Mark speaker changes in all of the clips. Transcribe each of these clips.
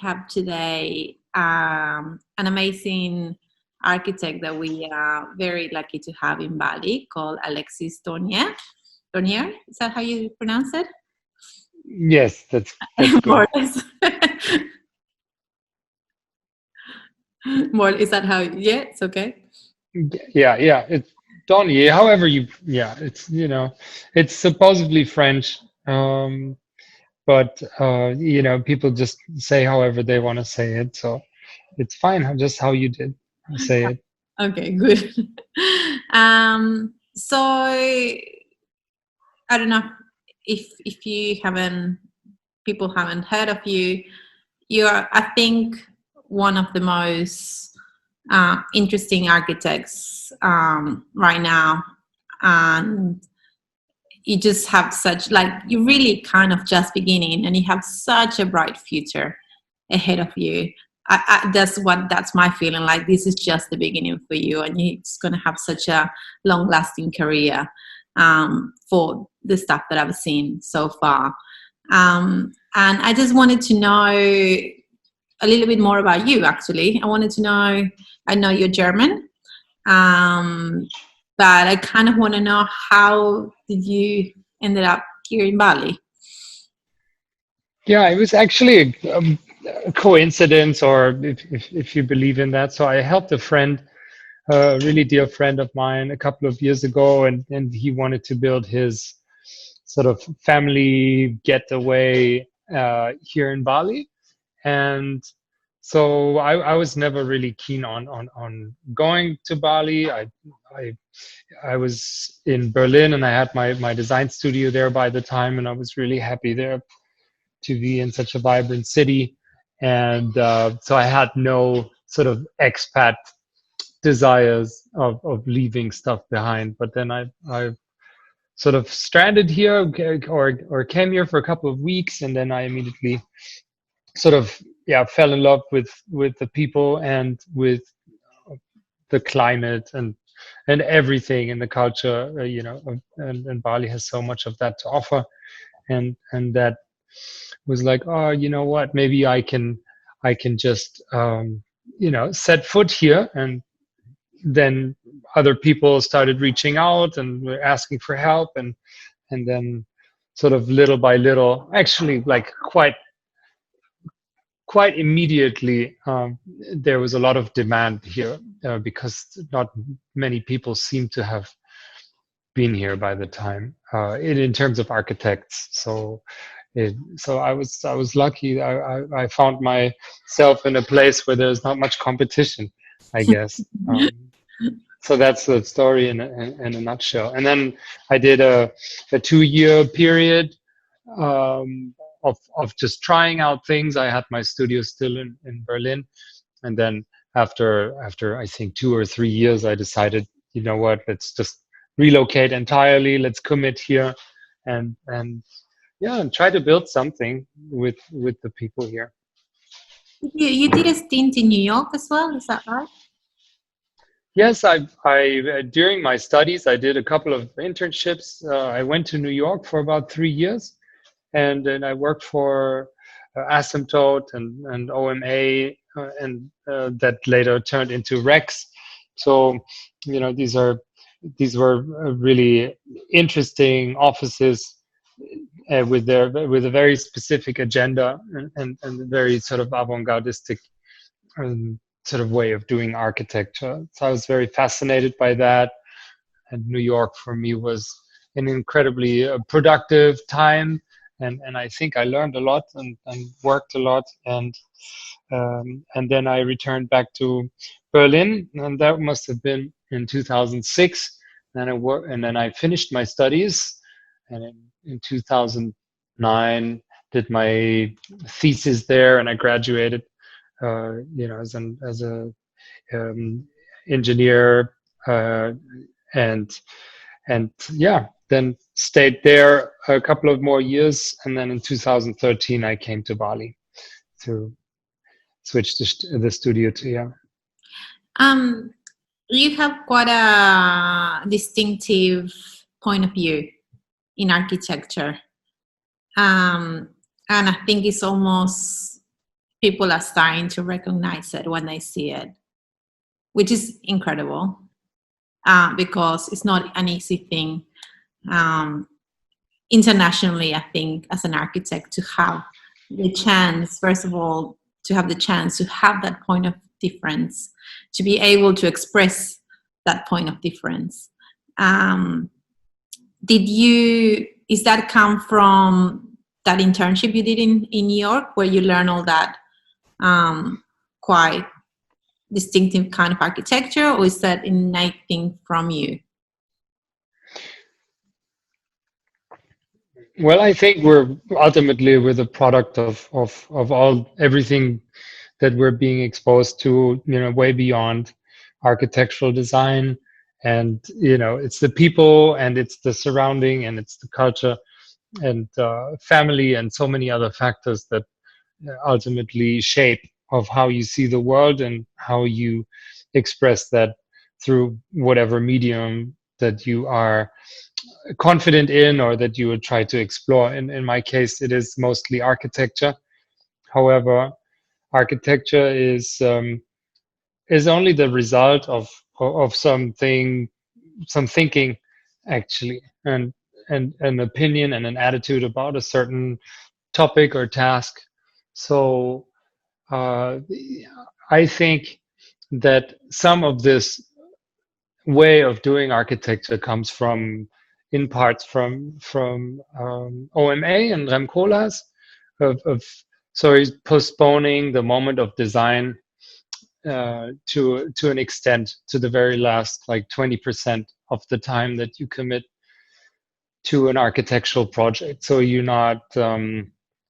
Speaker 1: have today an amazing architect that we are very lucky to have in Bali called Alexis Dornier. Dornier, is that how you pronounce it?
Speaker 2: Yes, that's
Speaker 1: More
Speaker 2: good.
Speaker 1: or less. More, is that how? Yeah, it's okay.
Speaker 2: Yeah, it's Dornier. However, it's it's supposedly French, but people just say however they want to say it, so it's fine just how you did say it.
Speaker 1: Okay, good. So I don't know if you haven't, people haven't heard of you. You're, I think, one of the most interesting architects right now, and you just have such, like, you're really kind of just beginning, and you have such a bright future ahead of you. That's my feeling. Like, this is just the beginning for you, and you're just gonna have such a long-lasting career for the stuff that I've seen so far. And I just wanted to know a little bit more about you. Actually, I wanted to know. I know you're German, but I kind of want to know, how did you ended up here in Bali?
Speaker 2: Yeah, it was actually a coincidence, or if you believe in that. So I helped a friend, a really dear friend of mine, a couple of years ago, and he wanted to build his sort of family getaway here in Bali. And so I was never really keen on going to Bali. I I was in Berlin, and I had my design studio there by the time, and I was really happy there to be in such a vibrant city. And so I had no sort of expat desires of leaving stuff behind. But then I sort of stranded here, or came here for a couple of weeks, and then I immediately sort of fell in love with the people and with the climate and everything in the culture. And Bali has so much of that to offer, and that was like, oh, you know what, maybe I can just set foot here. And then other people started reaching out and were asking for help, and then sort of little by little, actually, like quite immediately, there was a lot of demand here, because not many people seem to have been here by the time, in terms of architects. So I was lucky. I found myself in a place where there's not much competition, I guess. So that's the story in a nutshell. And then I did a 2-year period, of just trying out things. I had my studio still in Berlin, and then after I think 2 or 3 years, I decided, you know what, let's just relocate entirely. Let's commit here, and yeah, and try to build something with the people here.
Speaker 1: You did a stint in New York as well, is that right?
Speaker 2: Yes, I during my studies, I did a couple of internships. I went to New York for about 3 years, and then I worked for Asymptote and OMA, and that later turned into Rex. So, these were really interesting offices, with a very specific agenda, and a very sort of avant-gardistic, sort of way of doing architecture. So I was very fascinated by that. And New York for me was an incredibly productive time. And I think I learned a lot, and worked a lot. And then I returned back to Berlin, and that must have been in 2006. And then I finished my studies, and in 2009 did my thesis there, and I graduated, as a engineer, and yeah, then stayed there a couple of more years, and then in 2013 I came to Bali to switch the studio to, yeah.
Speaker 1: Um, you have quite a distinctive point of view in architecture. And I think it's almost people are starting to recognize it when they see it, which is incredible, because it's not an easy thing internationally, I think, as an architect, to have the chance, first of all, to have the chance to have that point of difference, to be able to express that point of difference. Is that come from that internship you did in New York, where you learn all that quite distinctive kind of architecture, or is that innate thing from you?
Speaker 2: Well, I think we're the product of everything that we're being exposed to, way beyond architectural design. And, it's the people, and it's the surrounding, and it's the culture, and family, and so many other factors that ultimately shape of how you see the world and how you express that through whatever medium that you are confident in, or that you would try to explore. In my case, it is mostly architecture. However, architecture is only the result of some thinking, actually, and an opinion and an attitude about a certain topic or task. So I think that some of this way of doing architecture comes in parts from OMA and Rem Koolhaas, of postponing the moment of design to an extent, to the very last, like 20% of the time that you commit to an architectural project. So you're not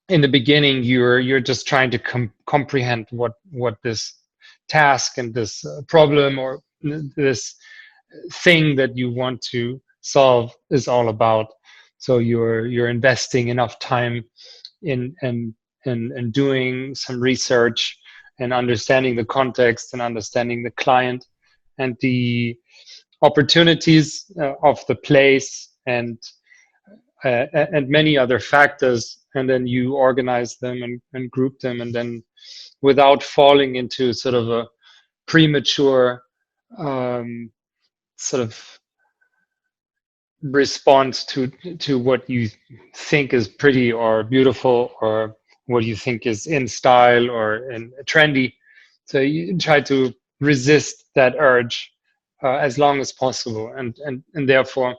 Speaker 2: in the beginning, you're just trying to comprehend what this task and this problem or this thing that you want to solve is all about. So you're investing enough time in doing some research and understanding the context and understanding the client and the opportunities of the place, and many other factors, and then you organize them and group them, and then without falling into sort of a premature sort of response to what you think is pretty or beautiful, or what you think is in style or in trendy. So you try to resist that urge as long as possible, and therefore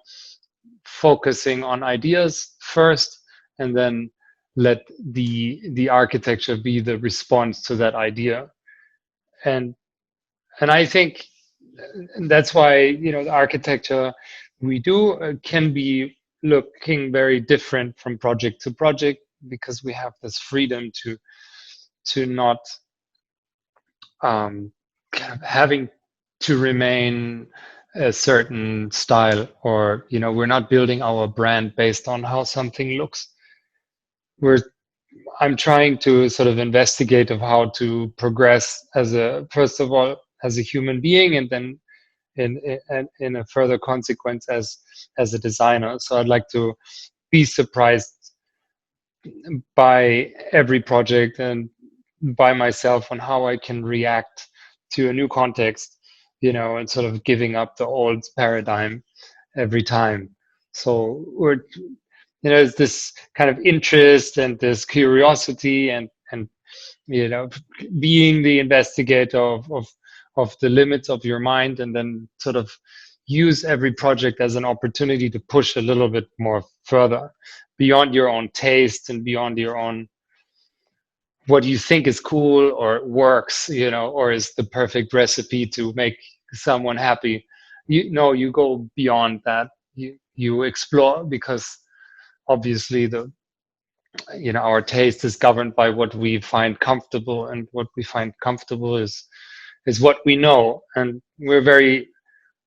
Speaker 2: focusing on ideas first, and then let the architecture be the response to that idea. And I think that's why the architecture we do can be looking very different from project to project, because we have this freedom to not kind of having to remain a certain style, or we're not building our brand based on how something looks. I'm trying to sort of investigate of how to progress first of all as a human being, and then in a further consequence as a designer. So I'd like to be surprised by every project and by myself on how I can react to a new context, and sort of giving up the old paradigm every time. So it's this kind of interest and this curiosity, and being the investigator of the limits of your mind, and then sort of use every project as an opportunity to push a little bit more further beyond your own taste and beyond your own what you think is cool or works, or is the perfect recipe to make someone happy. You go beyond that. You explore, because obviously our taste is governed by what we find comfortable, and what we find comfortable is what we know, and we're very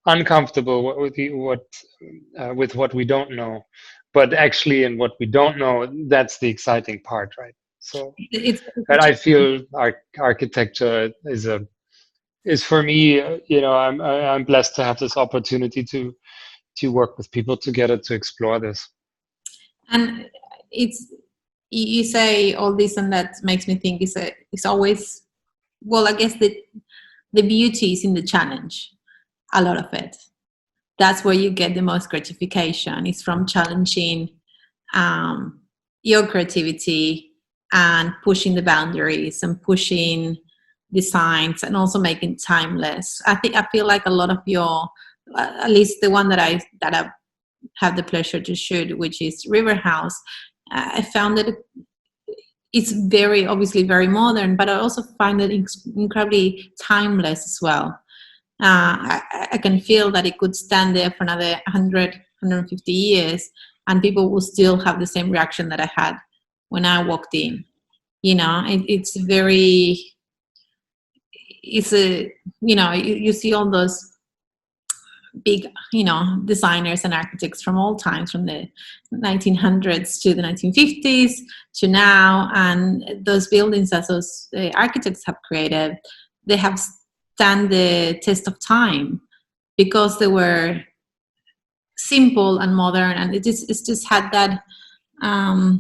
Speaker 2: uncomfortable with what we don't know. But actually, in what we don't know, that's the exciting part, right? So, and I feel architecture is for me. I'm blessed to have this opportunity to work with people together to explore this.
Speaker 1: And it's you say all this, and that makes me think it's always, well, I guess the beauty is in the challenge. A lot of it. That's where you get the most gratification. It's from challenging your creativity and pushing the boundaries and pushing designs and also making timeless. I feel like a lot of your, at least the one that I have the pleasure to shoot, which is River House, I found that it's very obviously very modern, but I also find it incredibly timeless as well. I can feel that it could stand there for another 100, 150 years, and people will still have the same reaction that I had when I walked in. It's very, it's a, you see all those big, designers and architects from all times, from the 1900s to the 1950s to now, and those buildings that those architects have created, they have stand the test of time because they were simple and modern, and it's just had that. I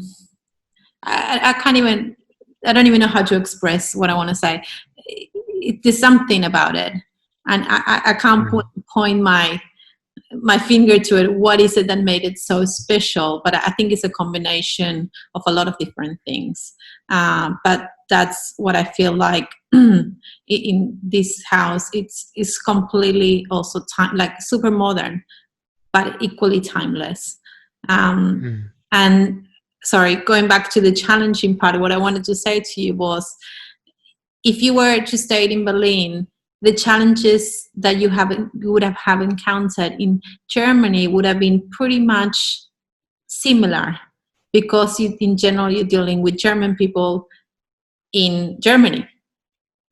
Speaker 1: don't even know how to express what I want to say. There's something about it, and I can't point my finger to it. What is it that made it so special? But I think it's a combination of a lot of different things. But that's what I feel like in this house. It's completely also like super modern, but equally timeless. And sorry, going back to the challenging part, what I wanted to say to you was, if you were to stay in Berlin, the challenges that you would have encountered in Germany would have been pretty much similar, because in general you're dealing with German people in Germany.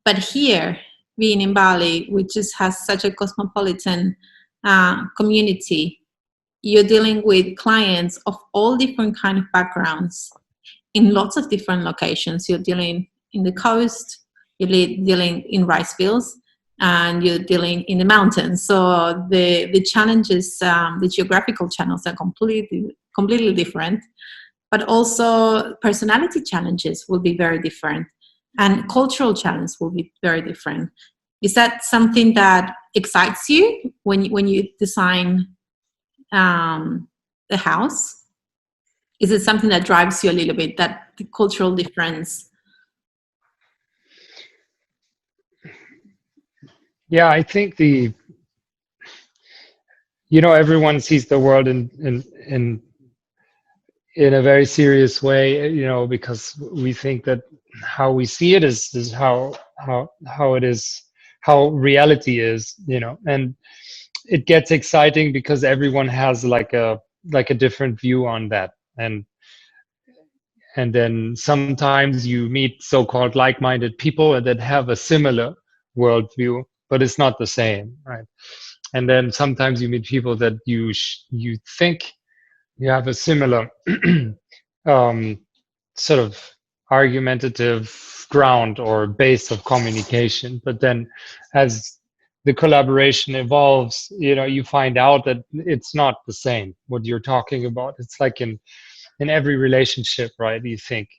Speaker 1: But here, being in Bali, which just has such a cosmopolitan community, you're dealing with clients of all different kind of backgrounds in lots of different locations. You're dealing in the coast, you're dealing in rice fields, and you're dealing in the mountains. So the challenges, the geographical channels are completely different, but also personality challenges will be very different, and cultural challenges will be very different. Is that something that excites you when you design the house? Is it something that drives you a little bit, that the cultural difference?
Speaker 2: Yeah, I think everyone sees the world in a very serious way, because we think that how we see it is how it is, how reality is, and it gets exciting because everyone has like a different view on that, and then sometimes you meet so-called like-minded people that have a similar worldview, but it's not the same, right? And then sometimes you meet people that you think you have a similar sort of argumentative ground or base of communication, but then as the collaboration evolves, you find out that it's not the same what you're talking about. It's like in every relationship, right? You think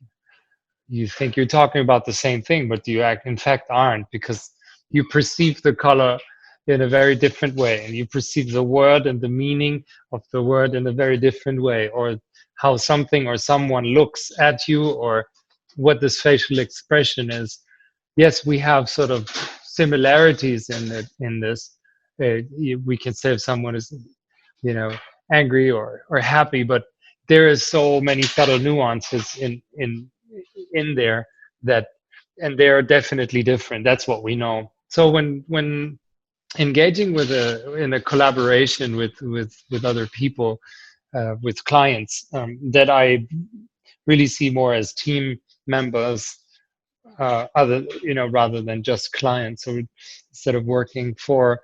Speaker 2: you're talking about the same thing, but you in fact aren't, because you perceive the color in a very different way, and you perceive the word and the meaning of the word in a very different way, or how something or someone looks at you, or what this facial expression is. Yes, we have sort of similarities in this. We can say if someone is, angry or happy, but there is so many subtle nuances in there that, and they are definitely different. That's what we know. So when engaging in a collaboration with other people, with clients, that I really see more as team members, rather than just clients. So instead of working for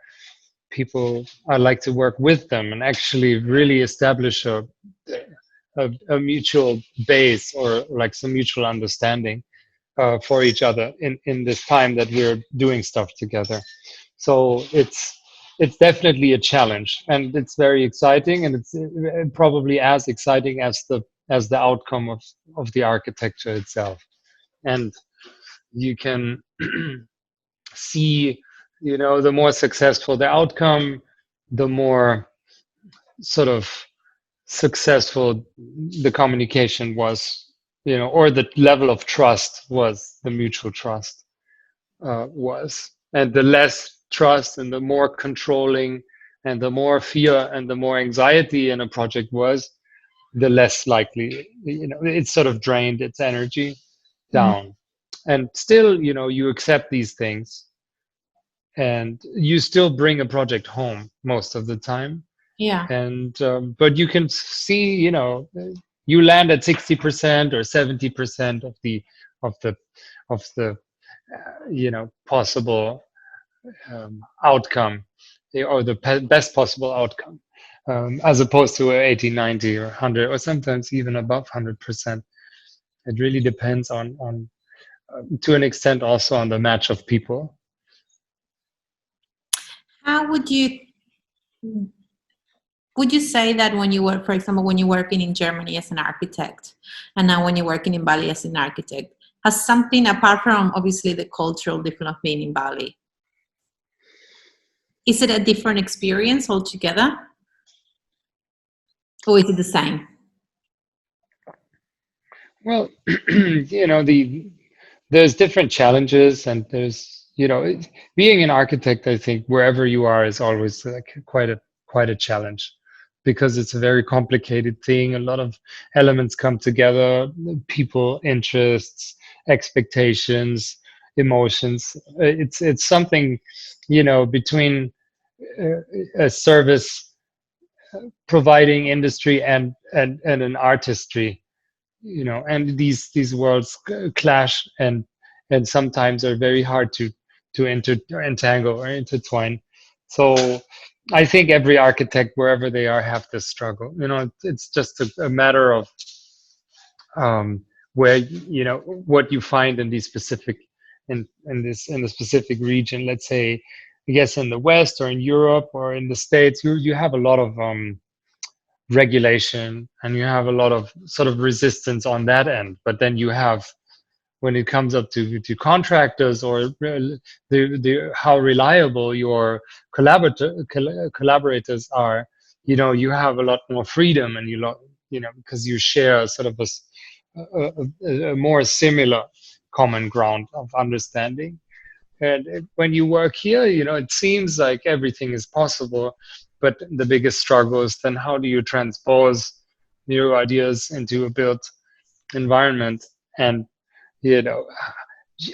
Speaker 2: people, I like to work with them and actually really establish a mutual base, or like some mutual understanding for each other in this time that we're doing stuff together. So it's definitely a challenge, and it's very exciting, and it's probably as exciting as the as the outcome of the architecture itself. And you can see, the more successful the outcome, the more sort of successful the communication was, or the level of trust was, the mutual trust was. And the less trust and the more controlling and the more fear and the more anxiety in a project was, the less likely, it sort of drained its energy down. And still, you accept these things and you still bring a project home most of the time.
Speaker 1: Yeah.
Speaker 2: And but you can see, you land at 60% or 70% of the of the of the possible outcome, or the best possible outcome, as opposed to 80, 90 or 100, or sometimes even above 100%. It really depends on to an extent also on the match of people.
Speaker 1: How would you say that when you work, for example, when you're working in Germany as an architect, and now when you're working in Bali as an architect, has something, apart from obviously the cultural difference of being in Bali, is it a different experience altogether? Or is it the same?
Speaker 2: Well, there's different challenges, and there's, being an architect, I think wherever you are is always like quite a challenge, because it's a very complicated thing. A lot of elements come together: people, interests, expectations, emotions. It's something, between a service providing industry and an artistry, and these worlds clash, and sometimes are very hard to entangle or intertwine. So I think every architect, wherever they are, have this struggle. It's just a matter of where, what you find in these specific, in the specific region. Let's say, I guess in the West or in Europe or in the States, you have a lot of regulation, and you have a lot of sort of resistance on that end. But then you have, when it comes up to contractors, or how reliable your collaborators are, you have a lot more freedom, and because you share sort of a more similar common ground of understanding. And when you work here, it seems like everything is possible, but the biggest struggle is then how do you transpose new ideas into a built environment, and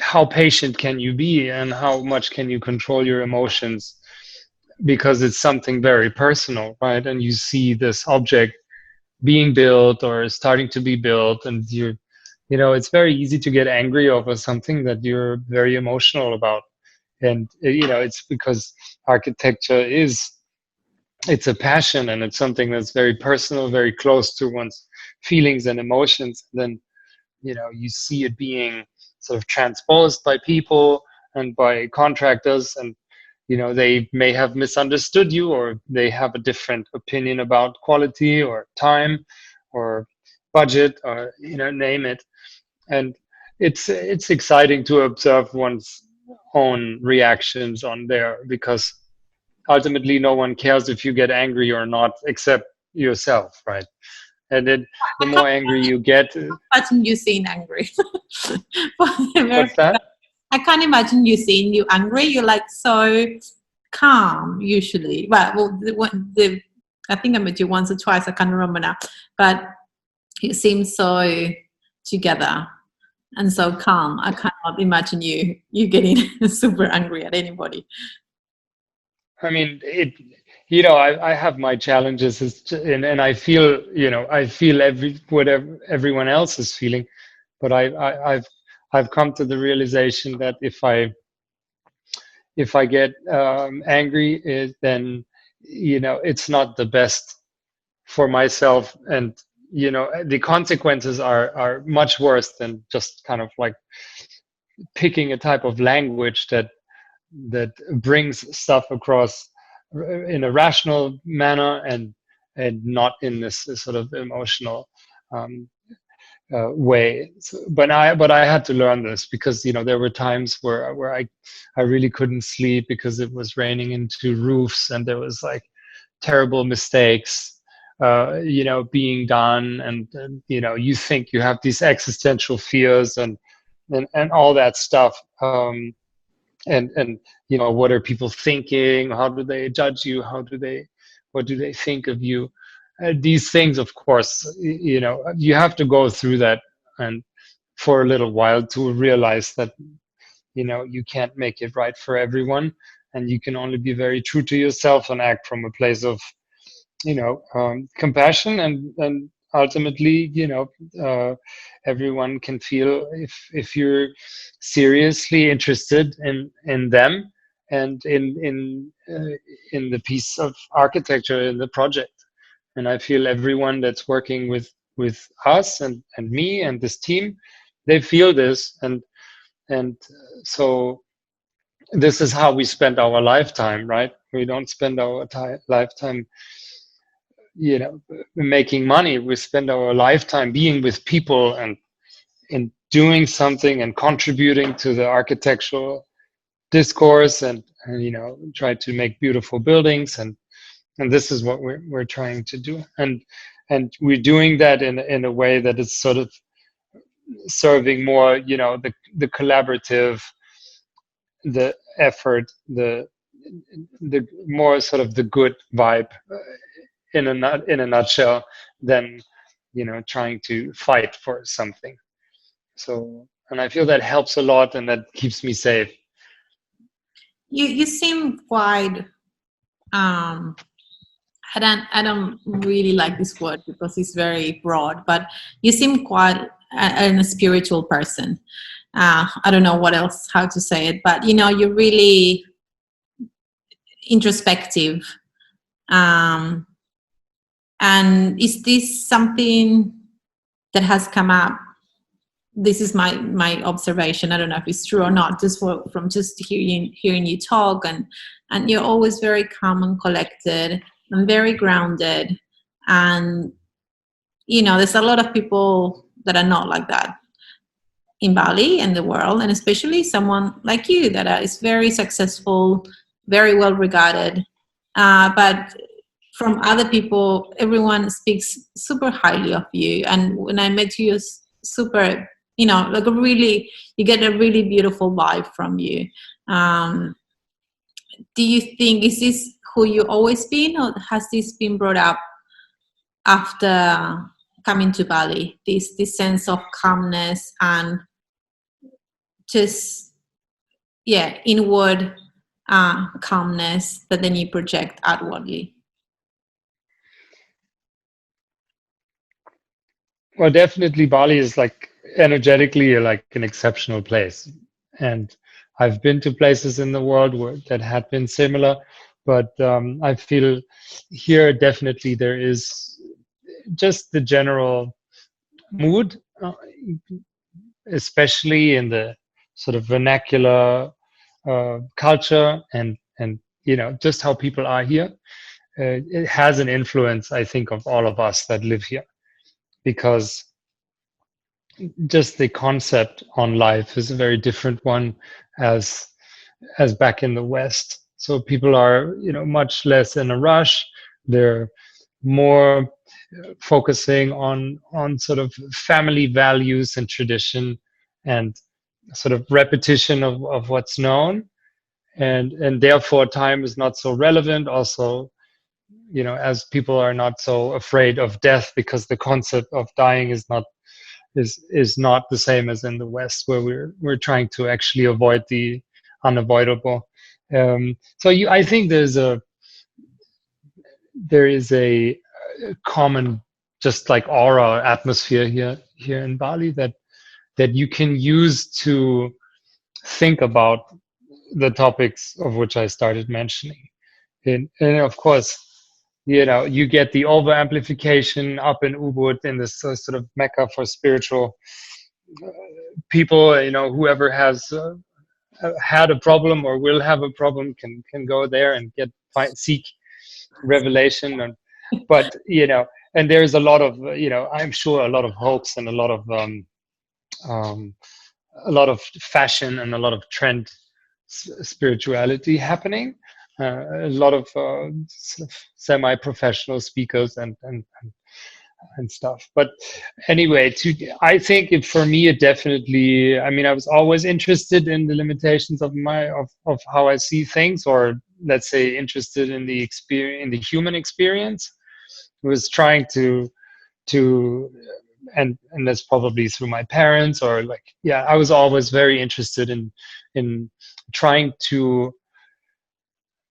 Speaker 2: how patient can you be, and how much can you control your emotions, because it's something very personal, right? And you see this object being built or starting to be built, and it's very easy to get angry over something that you're very emotional about. And it's because architecture it's a passion, and it's something that's very personal, very close to one's feelings and emotions. And then you see it being sort of transposed by people and by contractors, and they may have misunderstood you, or they have a different opinion about quality or time or budget, or name it. And it's exciting to observe one's own reactions on there, because ultimately no one cares if you get angry or not except yourself, right? And then the more angry you get,
Speaker 1: Imagine you seeing angry.
Speaker 2: what's that?
Speaker 1: I can't imagine you seeing you angry. You're like so calm usually. Well, I think I met you once or twice. I can't remember now, but it seems so together and so calm. I cannot imagine you getting super angry at anybody.
Speaker 2: I mean, I have my challenges, and I feel, whatever everyone else is feeling, but I've come to the realization that if I get angry, then it's not the best for myself, and the consequences are much worse than just kind of like picking a type of language that brings stuff across in a rational manner, and not in this sort of emotional um, way. But I had to learn this because there were times where I really couldn't sleep because it was raining into roofs and there was like terrible mistakes being done, and you think you have these existential fears and all that stuff, and what are people thinking, how do they judge you, what do they think of you, these things, of course, you have to go through that and for a little while to realize that you can't make it right for everyone, and you can only be very true to yourself and act from a place of compassion, and ultimately everyone can feel if you're seriously interested in them and in the piece of architecture in the project. And I feel everyone that's working with us and me and this team, they feel this, and so this is how we spend our lifetime, right? We don't spend our lifetime making money. We spend our lifetime being with people and doing something and contributing to the architectural discourse, and try to make beautiful buildings, and this is what we're trying to do, and we're doing that in a way that is sort of serving more the collaborative, the effort, the more sort of the good vibe, in a nutshell, than trying to fight for something. So, and I feel that helps a lot, and that keeps me safe.
Speaker 1: You seem quite I don't really like this word because it's very broad, but you seem quite a spiritual person. I don't know how to say it, but you're really introspective. And is this something that has come up? This is my observation. I don't know if it's true or not, just from just hearing you talk, and you're always very calm and collected and very grounded. And there's a lot of people that are not like that in Bali and the world, and especially someone like you that is very successful, very well regarded. But from other people, everyone speaks super highly of you. And when I met you, super, like you get a really beautiful vibe from you. Do you think, is this who you always been, or has this been brought up after coming to Bali? This sense of calmness and just inward calmness that then you project outwardly.
Speaker 2: Well, definitely Bali is like energetically like an exceptional place, and I've been to places in the world that had been similar, but I feel here definitely there is just the general mood, especially in the sort of vernacular culture, and just how people are here. It has an influence, I think, of all of us that live here, because just the concept on life is a very different one as back in the West. So people are much less in a rush. They're more focusing on sort of family values and tradition, and sort of repetition of what's known, and therefore time is not so relevant. Also, as people are not so afraid of death, because the concept of dying is not the same as in the West, where we're trying to actually avoid the unavoidable. So I think there is a common, just like aura, atmosphere here in Bali that you can use to think about the topics of which I started mentioning. And of course, you get the over amplification up in Ubud, in this sort of mecca for spiritual people. Whoever has had a problem or will have a problem can go there and seek revelation. But and there's a lot of I'm sure a lot of hopes and um, fashion and a lot of trend spirituality happening. A lot of sort of semi-professional speakers and stuff. But anyway, I think for me, it definitely. I mean, I was always interested in the limitations of how I see things, or let's say, interested in the experience, in the human experience. I was trying to and that's probably through my parents, or like, yeah, I was always very interested in trying to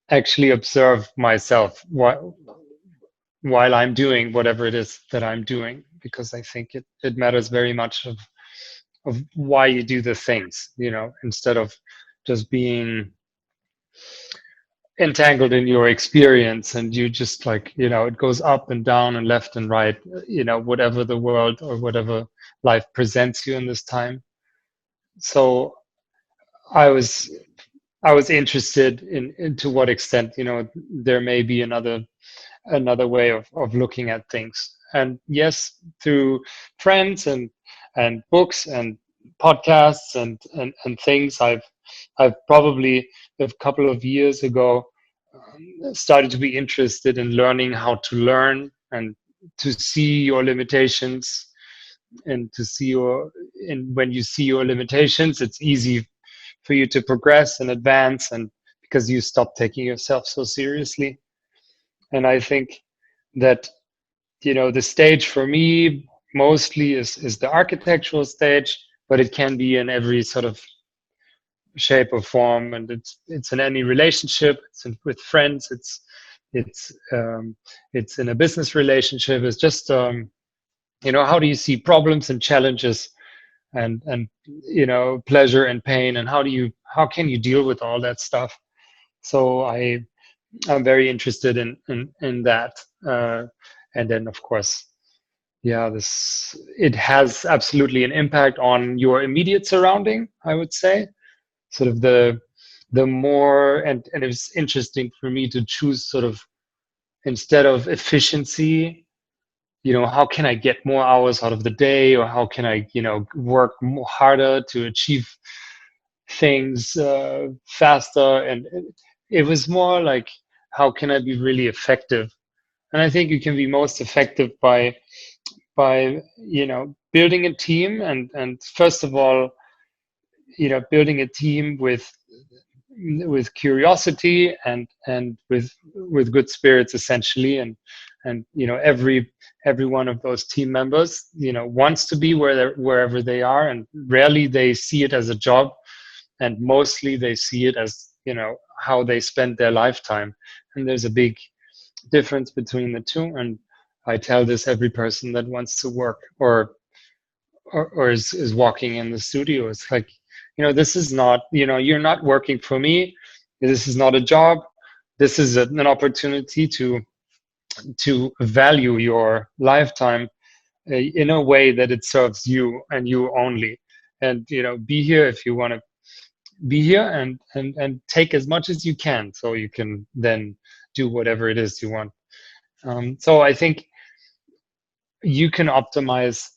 Speaker 2: actually observe myself while I'm doing whatever it is that I'm doing, because I think it matters very much of why you do the things, instead of just being entangled in your experience, and you just like, it goes up and down and left and right, whatever the world or whatever life presents you in this time. So I was I was interested in to what extent, there may be another way of looking at things. And yes, through friends and books and podcasts and things, I've probably a couple of years ago started to be interested in learning how to learn and to see your limitations, and to see and when you see your limitations, it's easy for you to progress and advance, and because you stop taking yourself so seriously. And I think that, the stage for me mostly is the architectural stage, but it can be in every sort of shape or form, and it's in any relationship. It's with friends. It's in a business relationship. It's just how do you see problems and challenges, and pleasure and pain, and how can you deal with all that stuff. So I'm very interested in that, and then of course, yeah, this it has absolutely an impact on your immediate surrounding, I would say. Sort of the more, and it was interesting for me to choose sort of, instead of efficiency, how can I get more hours out of the day, or how can I work more harder to achieve things faster. And it was more like, how can I be really effective? And I think you can be most effective by building a team, and first of all, building a team with curiosity and with good spirits, essentially. And every one of those team members wants to be wherever they are, and rarely they see it as a job, and mostly they see it as how they spend their lifetime. And there's a big difference between the two. And I tell this every person that wants to work or is walking in the studio. It's like, this is not, you're not working for me. This is not a job. This is an opportunity to value your lifetime in a way that it serves you and you only. And be here if you want to be here, and take as much as you can, so you can then do whatever it is you want. So I think you can optimize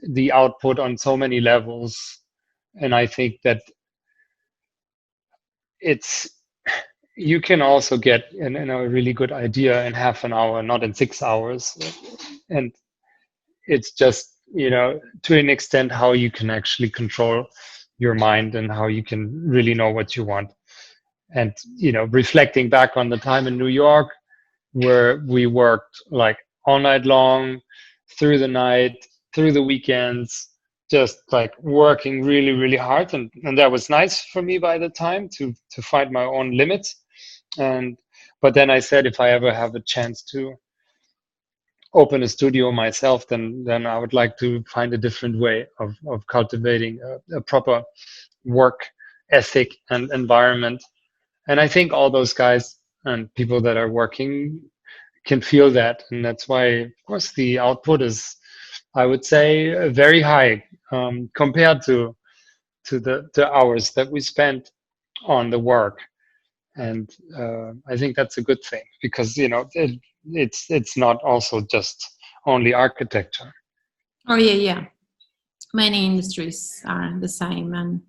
Speaker 2: the output on so many levels, and I think that you can also get a really good idea in half an hour, not in 6 hours. And it's just to an extent how you can actually control your mind, and how you can really know what you want. And reflecting back on the time in New York, where we worked like all night long, through the night, through the weekends, just like working really, really hard. And that was nice for me by the time to find my own limits. But then I said, if I ever have a chance to open a studio myself, then I would like to find a different way of cultivating a proper work ethic and environment. And I think all those guys and people that are working can feel that. And that's why, of course, the output is, I would say, very high compared to the hours that we spend on the work. And I think that's a good thing, because it's not also just only architecture.
Speaker 1: Oh yeah. Many industries are the same, and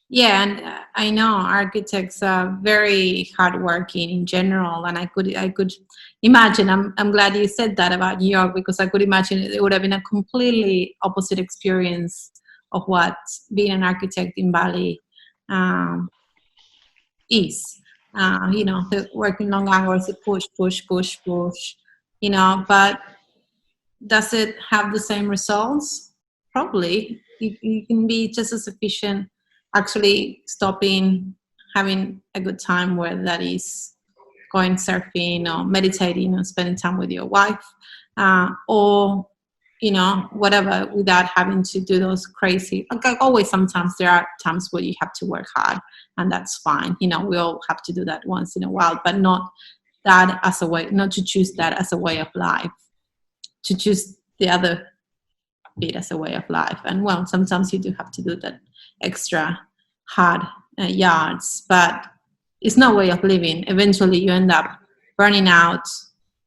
Speaker 1: yeah, and I know architects are very hardworking in general, and I could imagine. I'm glad you said that about New York, because I could imagine it would have been a completely opposite experience of what being an architect in Bali um, is. The working long hours, the push. But does it have the same results? Probably. You can be just as efficient actually stopping, having a good time, whether that is going surfing or meditating or spending time with your wife, or whatever, without having to do those crazy, like always. Sometimes there are times where you have to work hard, and that's fine. We all have to do that once in a while, but not to choose that as a way of life, to choose the other bit as a way of life. And well, sometimes you do have to do that extra hard yards, but it's no way of living. Eventually you end up burning out,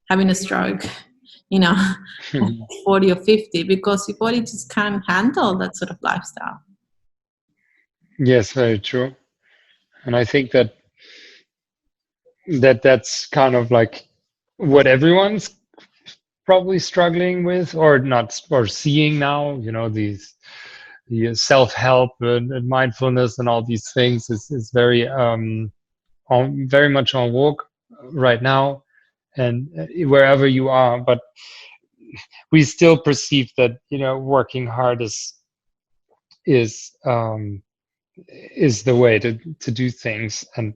Speaker 1: having a stroke, you know 40 or 50, because your body just can't handle that sort of lifestyle.
Speaker 2: Yes, very true. And I think that's kind of like what everyone's probably struggling with, or not, or seeing now. The self-help and mindfulness and all these things is very very much on vogue right now, and wherever you are. But we still perceive that working hard is is the way to do things, and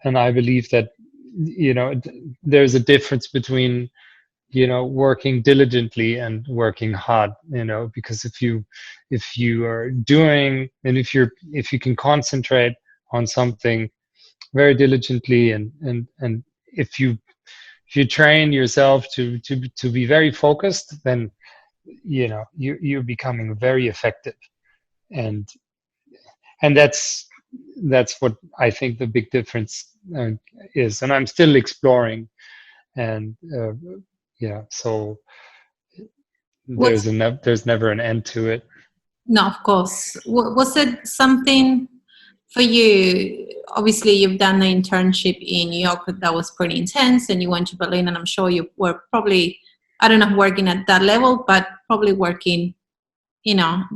Speaker 2: I believe that there's a difference between working diligently and working hard, because if you are doing, and if you can concentrate on something very diligently, and if you train yourself to be very focused, then you're becoming very effective. And and that's what I think the big difference is, and I'm still exploring. And yeah, so
Speaker 1: What's
Speaker 2: there's never an end to it.
Speaker 1: No, of course. Was it something for you? Obviously, you've done the internship in New York that was pretty intense, and you went to Berlin, and I'm sure you were probably, I don't know, working at that level, but probably working,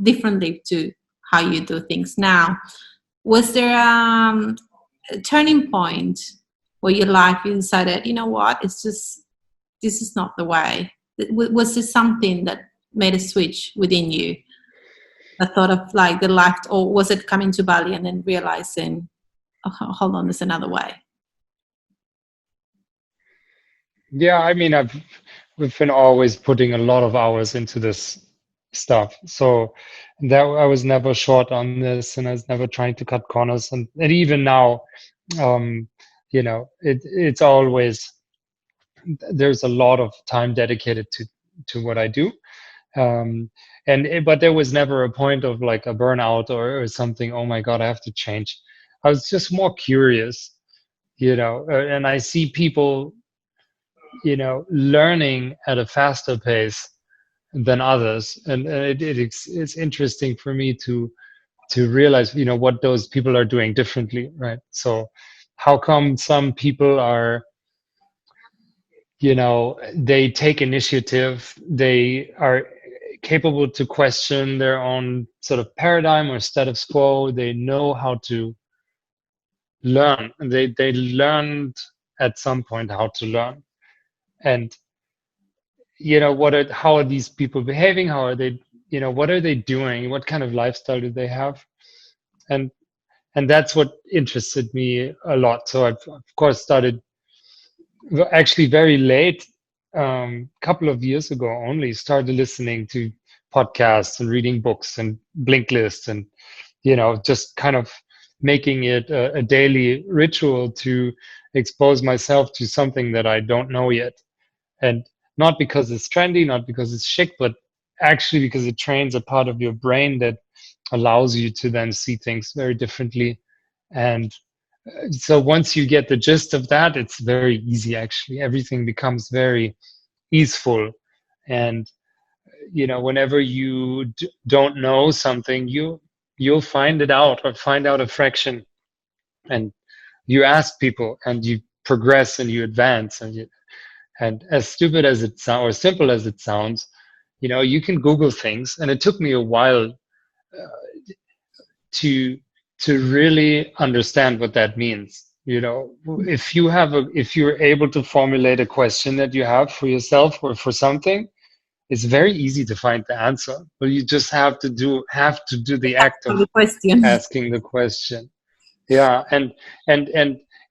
Speaker 1: differently to how you do things now. Was there a turning point where your life you decided, you know what, it's just, this is not the way? Was there something that made a switch within you? A thought of like the life, or was it coming to Bali and then realizing, oh, hold on, there's another way?
Speaker 2: Yeah, I mean, we've been always putting a lot of hours into this stuff, so that I was never short on this, and I was never trying to cut corners, and even now, um, it's always, there's a lot of time dedicated to what I do. um but there was never a point of like a burnout or something, oh my god, I have to change. I was just more curious, and I see people learning at a faster pace than others, and it's interesting for me to realize what those people are doing differently, right? So how come some people are, they take initiative, they are capable to question their own sort of paradigm or status quo, they know how to learn, they learned at some point how to learn. And how are these people behaving, how are they, what are they doing, what kind of lifestyle do they have? And that's what interested me a lot. So I've of course started actually very late, couple of years ago only, started listening to podcasts and reading books and blink lists, and just kind of making it a daily ritual to expose myself to something that I don't know yet. And not because it's trendy, not because it's chic, but actually because it trains a part of your brain that allows you to then see things very differently. And so once you get the gist of that, it's very easy. Actually, everything becomes very easeful, And whenever you don't know something, you'll find it out, or find out a fraction, and you ask people, and you progress, and you advance, and as stupid as it sounds, or simple as it sounds, you can Google things. And it took me a while to really understand what that means. If you're able to formulate a question that you have for yourself or for something, it's very easy to find the answer, but you just have to do the act of
Speaker 1: The question.
Speaker 2: asking the question. Yeah. And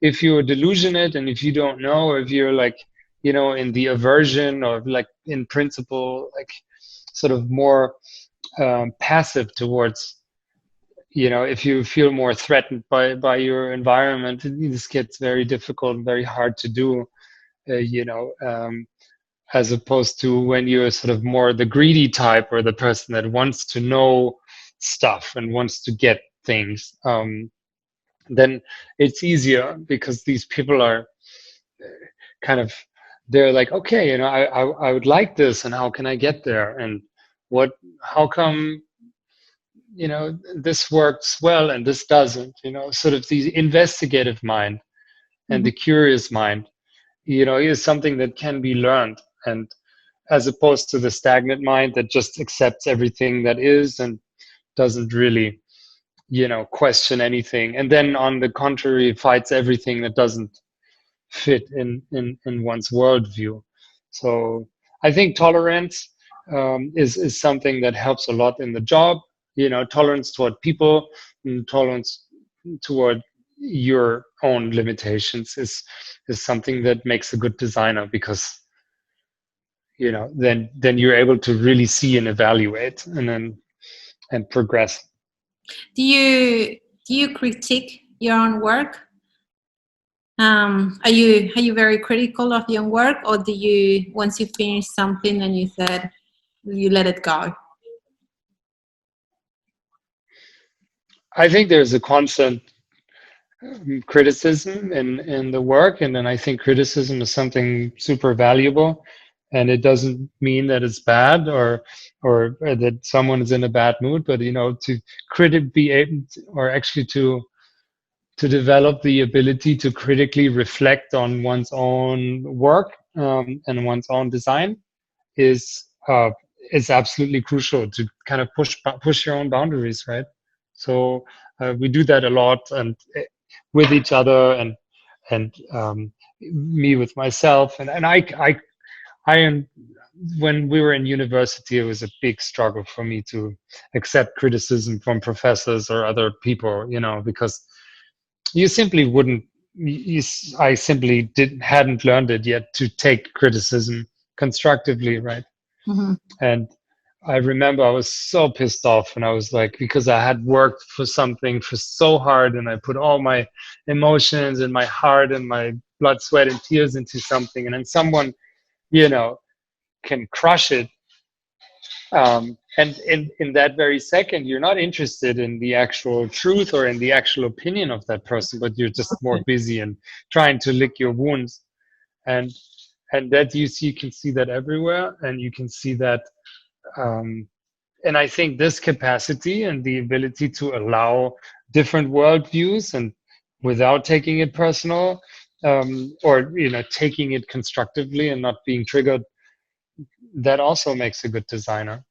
Speaker 2: if you're delusionate, and if you don't know, or if you're like, in the aversion, or like in principle, like sort of more passive towards, if you feel more threatened by your environment, this gets very difficult and very hard to do, as opposed to when you're sort of more the greedy type, or the person that wants to know stuff and wants to get things. Then it's easier, because these people are kind of, they're like, okay, I would like this, and how can I get there, and how come this works well and this doesn't, sort of the investigative mind and the curious mind, is something that can be learned, and as opposed to the stagnant mind that just accepts everything that is and doesn't really question anything, and then on the contrary fights everything that doesn't fit in one's worldview. So I think tolerance is something that helps a lot in the job. Tolerance toward people, and tolerance toward your own limitations is something that makes a good designer, because then you're able to really see and evaluate, and progress.
Speaker 1: Do you critique your own work? Are you very critical of your own work, or do you, once you finish something and you let it go?
Speaker 2: I think there's a constant criticism in the work, and then I think criticism is something super valuable, and it doesn't mean that it's bad, or that someone is in a bad mood, but to be able to, or actually to develop the ability to critically reflect on one's own work, and one's own design is absolutely crucial to kind of push your own boundaries, right? So we do that a lot, and with each other, and me with myself, and I am. When we were in university, it was a big struggle for me to accept criticism from professors or other people, because you simply wouldn't. I simply hadn't learned it yet to take criticism constructively, right?
Speaker 1: Mm-hmm.
Speaker 2: And I remember I was so pissed off, and I was like, because I had worked for something for so hard, and I put all my emotions and my heart and my blood, sweat, and tears into something, and then someone, can crush it. And in that very second, you're not interested in the actual truth or in the actual opinion of that person, but you're just more busy and trying to lick your wounds. And that you can see that everywhere, and you can see that. And I think this capacity and the ability to allow different worldviews, and without taking it personal, or taking it constructively and not being triggered, that also makes a good designer,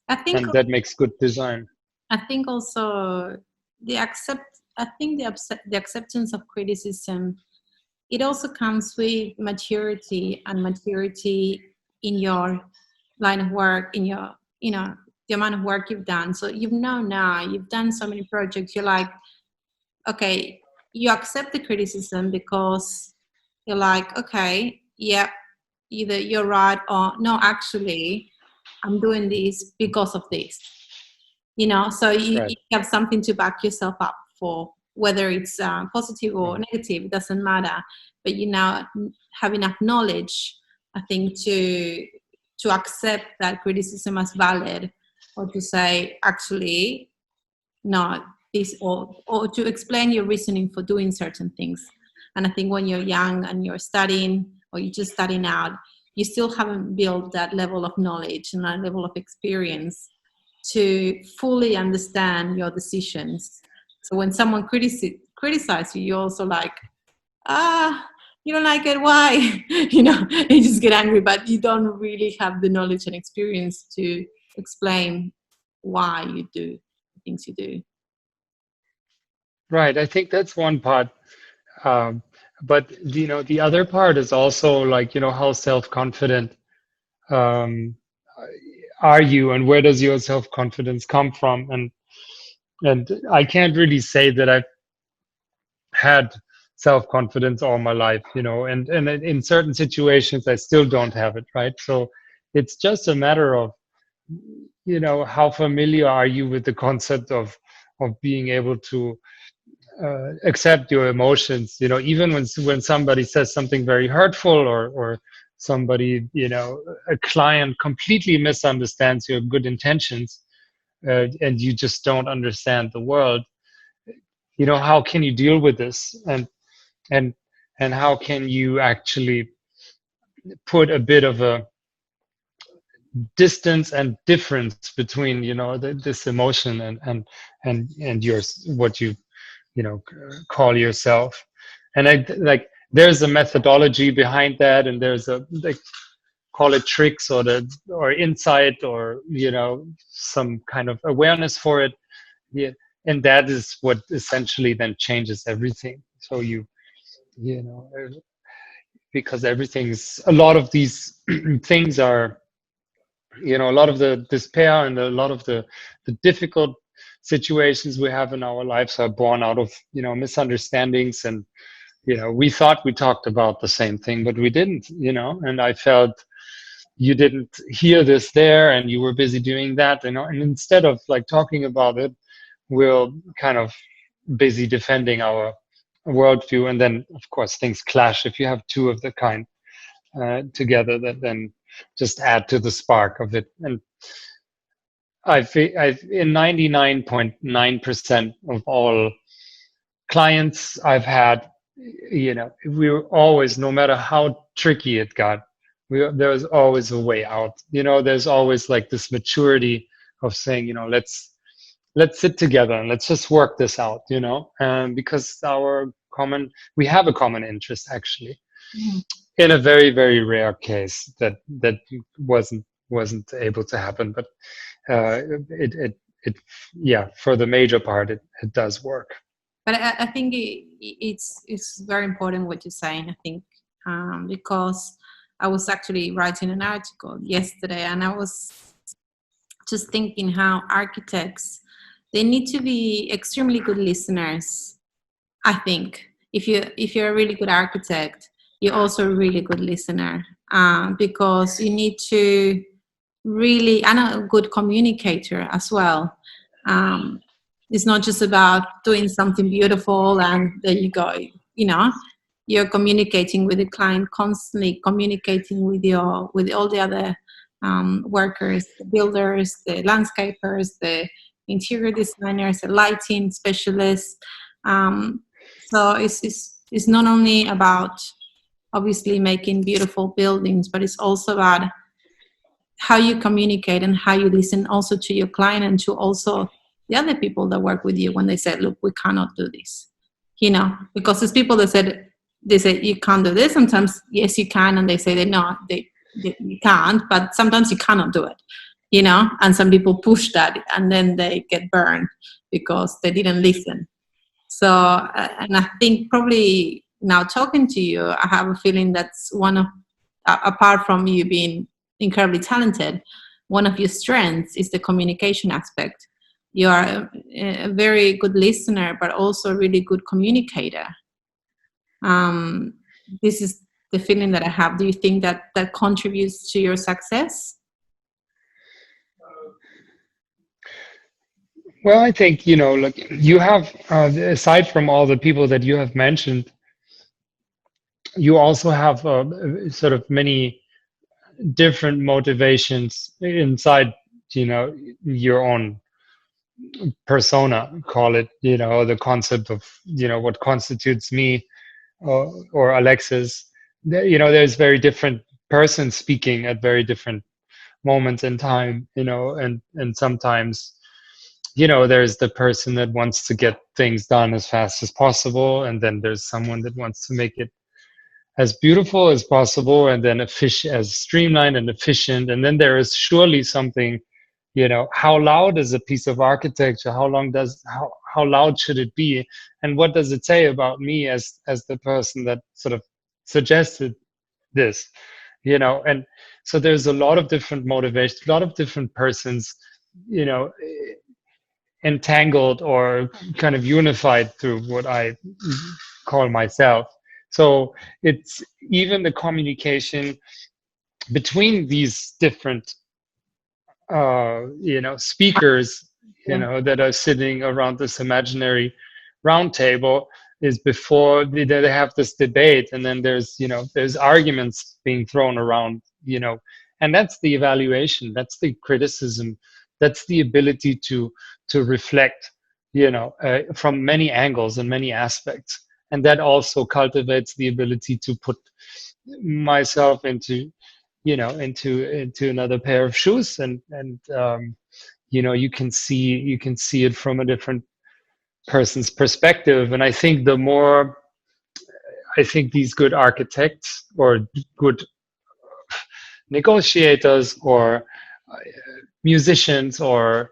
Speaker 2: and that makes good design.
Speaker 1: I think also the acceptance of criticism, it also comes with maturity, and maturity in your line of work, in your the amount of work you've done. So now you've done so many projects, you're like, okay, you accept the criticism because you're like, okay, yeah, either you're right, or no, actually I'm doing this because of this, so you have something to back yourself up for, whether it's positive or negative, it doesn't matter, but you now have enough knowledge, I think, to accept that criticism as valid, or to say, actually, no, this, or to explain your reasoning for doing certain things. And I think when you're young and you're studying, or you're just starting out, you still haven't built that level of knowledge and that level of experience to fully understand your decisions. So when someone criticizes you, you're also like, you don't like it, why? You just get angry, but you don't really have the knowledge and experience to explain why you do the things you do.
Speaker 2: Right. I think that's one part. But the other part is also like, how self-confident are you, and where does your self-confidence come from? And I can't really say that I've had self-confidence all my life, and in certain situations I still don't have it, right? So it's just a matter of, how familiar are you with the concept of being able to accept your emotions, even when somebody says something very hurtful, or somebody, a client completely misunderstands your good intentions, and you just don't understand the world. How can you deal with this, and and how can you actually put a bit of a distance and difference between, this emotion and yours, what you call yourself. And there's a methodology behind that, and there's a, call it tricks, or insight, or some kind of awareness for it. Yeah. And that is what essentially then changes everything. So because a lot of these things are, a lot of the despair and a lot of the difficult situations we have in our lives are born out of, misunderstandings. And we thought we talked about the same thing, but we didn't. And I felt you didn't hear this there, and you were busy doing that. And instead of like talking about it, we're kind of busy defending our worldview. And then of course things clash if you have two of the kind together, that then just add to the spark of it. And I've in 99.9% of all clients I've had, we were always, no matter how tricky it got, there was always a way out. There's always like this maturity of saying, let's sit together and let's just work this out, because we have a common interest, actually.
Speaker 1: Mm.
Speaker 2: In a very, very rare case that wasn't able to happen, but it yeah, for the major part it does work.
Speaker 1: But I think it's very important what you're saying. I think because I was actually writing an article yesterday, and I was just thinking how architects, they need to be extremely good listeners. I think if you're a really good architect, you're also a really good listener, because you need to really, and a good communicator as well. It's not just about doing something beautiful and there you go. You're communicating with the client constantly, communicating with all the other workers, the builders, the landscapers, the interior designers, the lighting specialists. So it's not only about obviously making beautiful buildings, but it's also about how you communicate and how you listen also to your client and to also the other people that work with you when they say, look, we cannot do this, because there's people that they say you can't do this. Sometimes yes you can, and they say you can't, but sometimes you cannot do it, and some people push that and then they get burned because they didn't listen. So and I think probably now talking to you, I have a feeling that's one of, apart from you being incredibly talented, one of your strengths is the communication aspect. You are a very good listener, but also a really good communicator. This is the feeling that I have. Do you think that contributes to your success?
Speaker 2: Well, I think, like you have, aside from all the people that you have mentioned, you also have sort of many different motivations inside, your own persona, call it, the concept of, what constitutes me, or Alexis. There's very different person speaking at very different moments in time, and sometimes, there's the person that wants to get things done as fast as possible, and then there's someone that wants to make it as beautiful as possible, and then as streamlined and efficient. And then there is surely something, how loud is a piece of architecture? How loud should it be? And what does it say about me as the person that sort of suggested this? And so there's a lot of different motivations, a lot of different persons, entangled or kind of unified through what I call myself. So it's even the communication between these different speakers, that are sitting around this imaginary round table, is before they have this debate, and then there's arguments being thrown around, and that's the evaluation, that's the criticism, that's the ability to reflect, from many angles and many aspects. And that also cultivates the ability to put myself into another pair of shoes, and you can see it from a different person's perspective. And I think these good architects or good negotiators or musicians or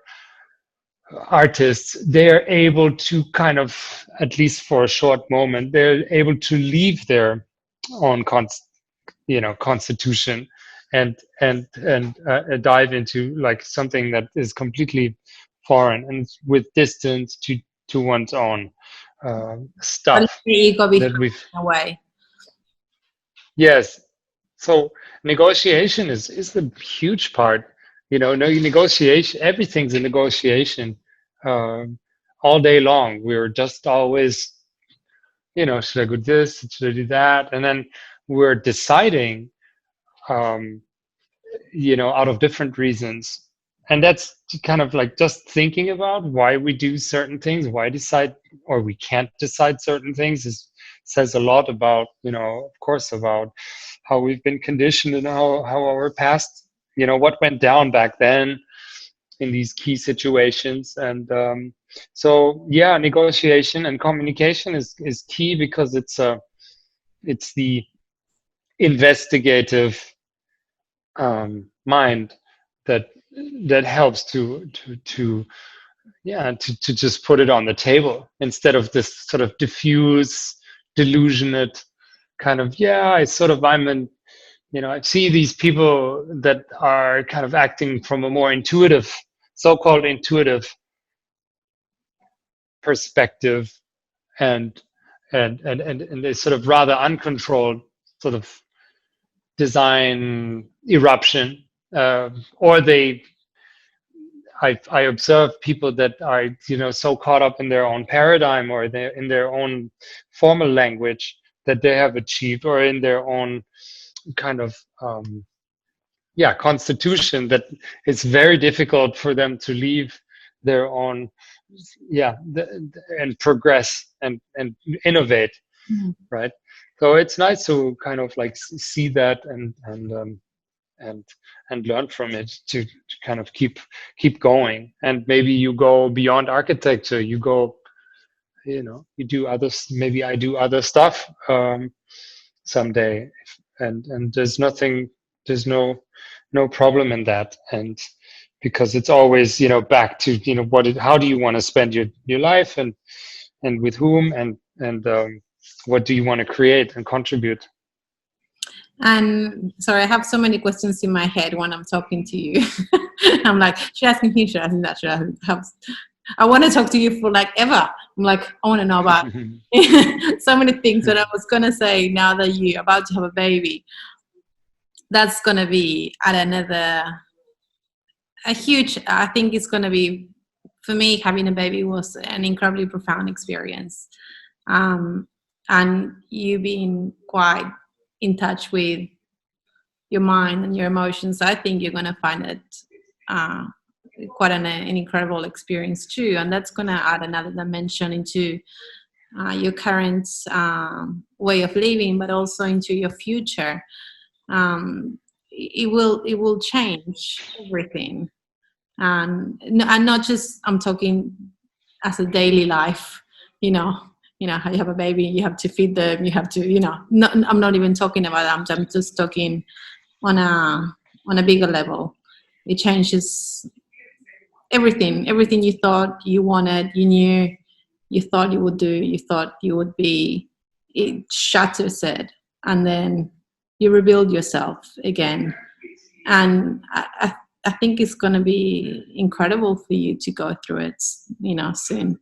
Speaker 2: artists, they're able to kind of, at least for a short moment, they're able to leave their own constitution and dive into like something that is completely foreign and with distance to one's own stuff that we've
Speaker 1: away.
Speaker 2: Yes. So negotiation is a huge part. No negotiation. Everything's a negotiation all day long. We're just always, should I do this? Should I do that? And then we're deciding, out of different reasons. And that's kind of like just thinking about why we do certain things, why decide or we can't decide certain things says a lot about, of course, about how we've been conditioned and how our past, what went down back then in these key situations. And so, yeah, negotiation and communication is key, because it's the investigative mind that helps to just put it on the table, instead of this sort of diffuse, delusionate kind of, I see these people that are kind of acting from a more intuitive, so-called intuitive perspective, and they sort of rather uncontrolled sort of design eruption, or I observe people that are so caught up in their own paradigm, or in their own formal language that they have achieved, or in their own kind of constitution, that it's very difficult for them to leave their own and progress and innovate.
Speaker 1: Mm-hmm.
Speaker 2: Right. So it's nice to kind of like see that and learn from it to kind of keep going. And maybe you go beyond architecture, you go, you do others, maybe I do other stuff someday, and there's no problem in that. And because it's always, back to, how do you want to spend your life, and with whom, and what do you want to create and contribute?
Speaker 1: And sorry, I have so many questions in my head when I'm talking to you. I'm like, should I ask me here? Should I ask me that? Should I have? I want to talk to you for like ever. I'm like, I want to know about so many things that I was going to say. Now that you're about to have a baby, that's going to be at a huge, I think it's going to be, for me, having a baby was an incredibly profound experience. And you being quite in touch with your mind and your emotions, I think you're going to find it quite an incredible experience too. And that's going to add another dimension into your current way of living, but also into your future. it will change everything. And not just, I'm talking as a daily life, you know how you have a baby, you have to feed them, you have to, I'm not even talking about that. I'm just talking on a bigger level. It changes everything you thought you wanted, you knew, you thought you would do, you thought you would be. It shatters it, and then you rebuild yourself again. And I think it's going to be incredible for you to go through it, soon.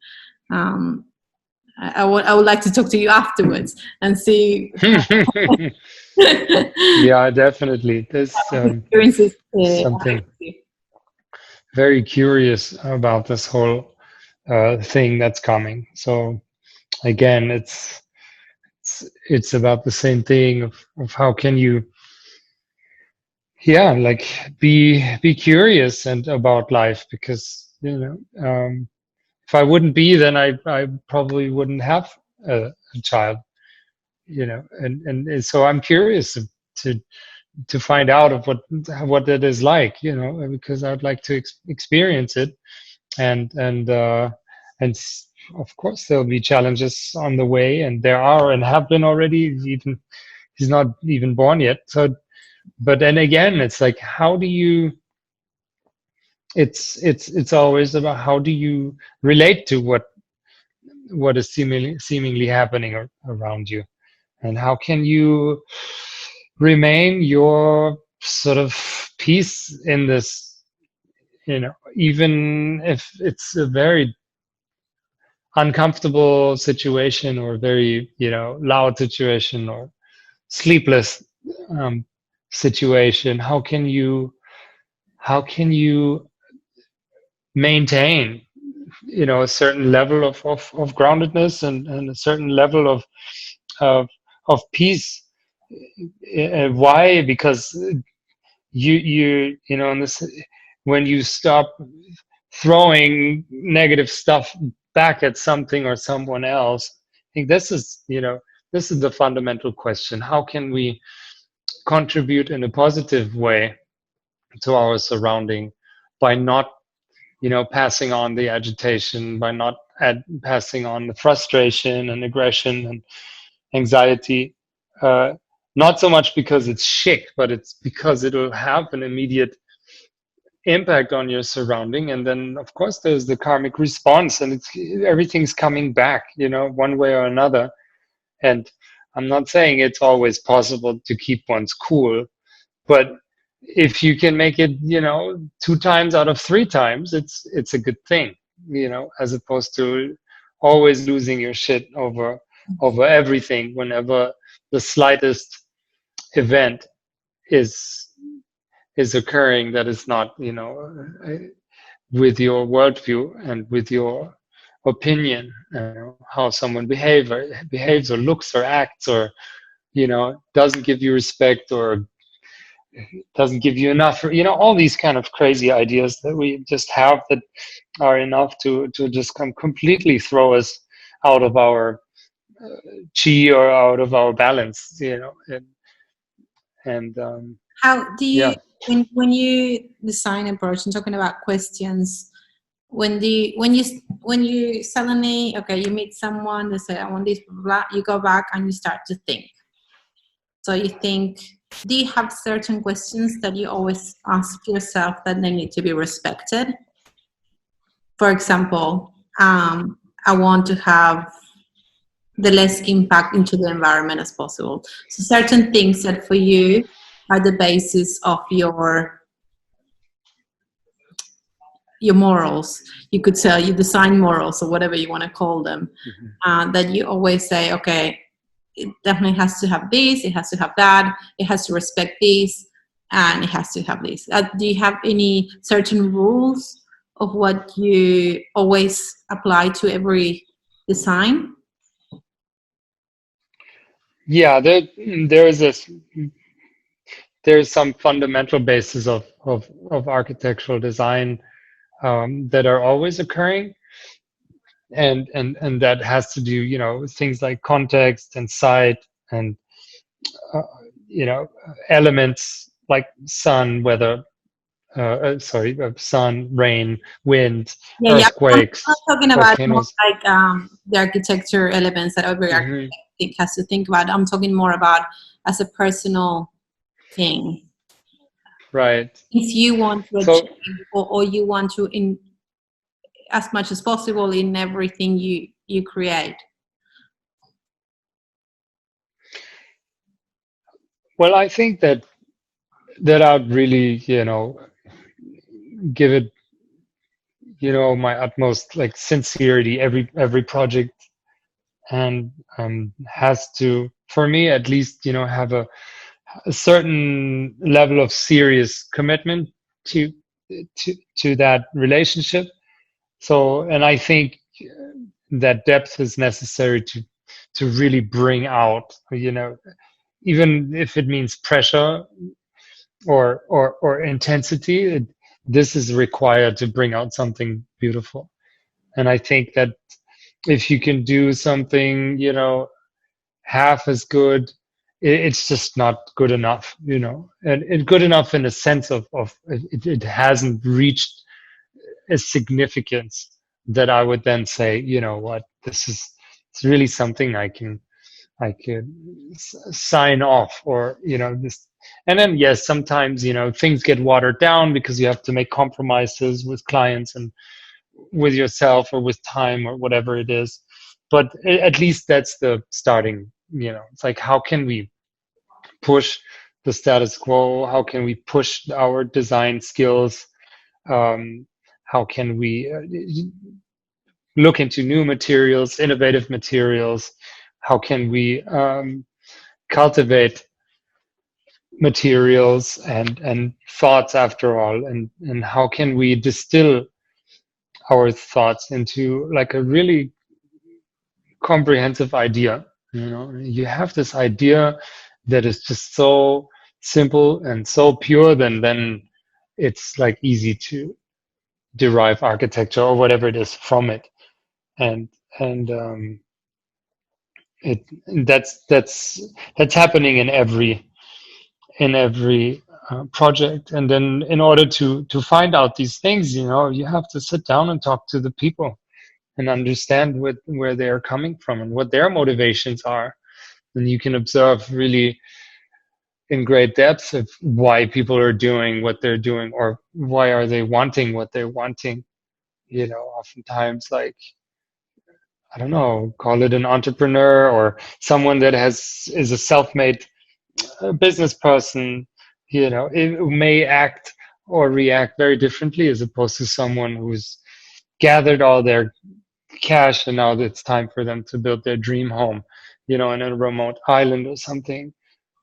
Speaker 1: um, I would like to talk to you afterwards and see
Speaker 2: Yeah, definitely. There's
Speaker 1: experiences.
Speaker 2: something very curious about this whole thing that's coming. So again, it's about the same thing of how can you, yeah, like be curious and about life, because if I wouldn't be, then I probably wouldn't have a child, and so I'm curious to to find out of what that is like, because I'd like to experience it, and of course there'll be challenges on the way, and there are and have been already. Even he's not even born yet, so but then again, it's like, how do you? It's always about how do you relate to what is seemingly happening around you, and how can you remain your sort of peace in this, even if it's a very uncomfortable situation, or very loud situation, or sleepless um, situation. How can you maintain a certain level of groundedness, and a certain level of of peace. Why? Because in this, when you stop throwing negative stuff back at something or someone else, I think this is the fundamental question. How can we contribute in a positive way to our surrounding, by not passing on the agitation, by not passing on the frustration and aggression and anxiety, not so much because it's chic, but it's because it'll have an immediate impact on your surrounding. And then of course there's the karmic response, and everything's coming back, one way or another. And I'm not saying it's always possible to keep one's cool, but if you can make it 2 times out of 3 times, it's a good thing, as opposed to always losing your shit over everything whenever the slightest event is occurring that is not with your worldview and with your opinion, how someone behaves or looks or acts, or doesn't give you respect, or doesn't give you enough, all these kind of crazy ideas that we just have, that are enough to just completely throw us out of our chi, or out of our balance, and
Speaker 1: How do you,
Speaker 2: yeah.
Speaker 1: when you design approach and talking about questions, when you suddenly, okay, you meet someone, they say I want this, blah, blah, you go back and you start to think. So you think, do you have certain questions that you always ask yourself that they need to be respected? For example, I want to have the less impact into the environment as possible. So certain things that for you are the basis of your morals. You could say you design morals, or whatever you want to call them. That you always say, okay, it definitely has to have this, it has to have that, it has to respect this, and it has to have this. Do you have any certain rules of what you always apply to every design?
Speaker 2: Yeah, there's some fundamental basis of architectural design that are always occurring, and that has to do, with things like context and site, and elements like sun, weather, sun, rain, wind,
Speaker 1: Yeah. I'm not
Speaker 2: earthquakes,
Speaker 1: talking about more
Speaker 2: volcanoes.
Speaker 1: like the architecture elements that every
Speaker 2: Hmm.
Speaker 1: architect has to think about. I'm talking more about as a personal thing.
Speaker 2: Right.
Speaker 1: If you want to
Speaker 2: So,
Speaker 1: achieve, or you want to, in as much as possible in everything you create.
Speaker 2: well, I think that I'd really, give it, my utmost like sincerity every project, and has to, for me at least, have a certain level of serious commitment to to that relationship. So, and I think that depth is necessary to really bring out, even if it means pressure or intensity, this is required to bring out something beautiful. And I think that if you can do something, half as good, it's just not good enough, and good enough in a sense of it hasn't reached a significance that I would then say, what, this is, it's really something I could sign off, or this. And then yes, sometimes things get watered down because you have to make compromises with clients and with yourself or with time or whatever it is. But at least that's the starting. It's like, how can we push the status quo? How can we push our design skills? How can we look into new materials, innovative materials? How can we cultivate materials and thoughts after all? And how can we distill our thoughts into like a really comprehensive idea? You have this idea that is just so simple and so pure, then it's like easy to derive architecture or whatever it is from it. And it that's happening in every project. And then in order to find out these things, you have to sit down and talk to the people and understand where they are coming from and what their motivations are. And you can observe really in great depth of why people are doing what they're doing, or why are they wanting what they're wanting. Oftentimes, like, I don't know, call it an entrepreneur or someone that is a self-made business person, it may act or react very differently as opposed to someone who's gathered all their cash and now it's time for them to build their dream home, in a remote island or something.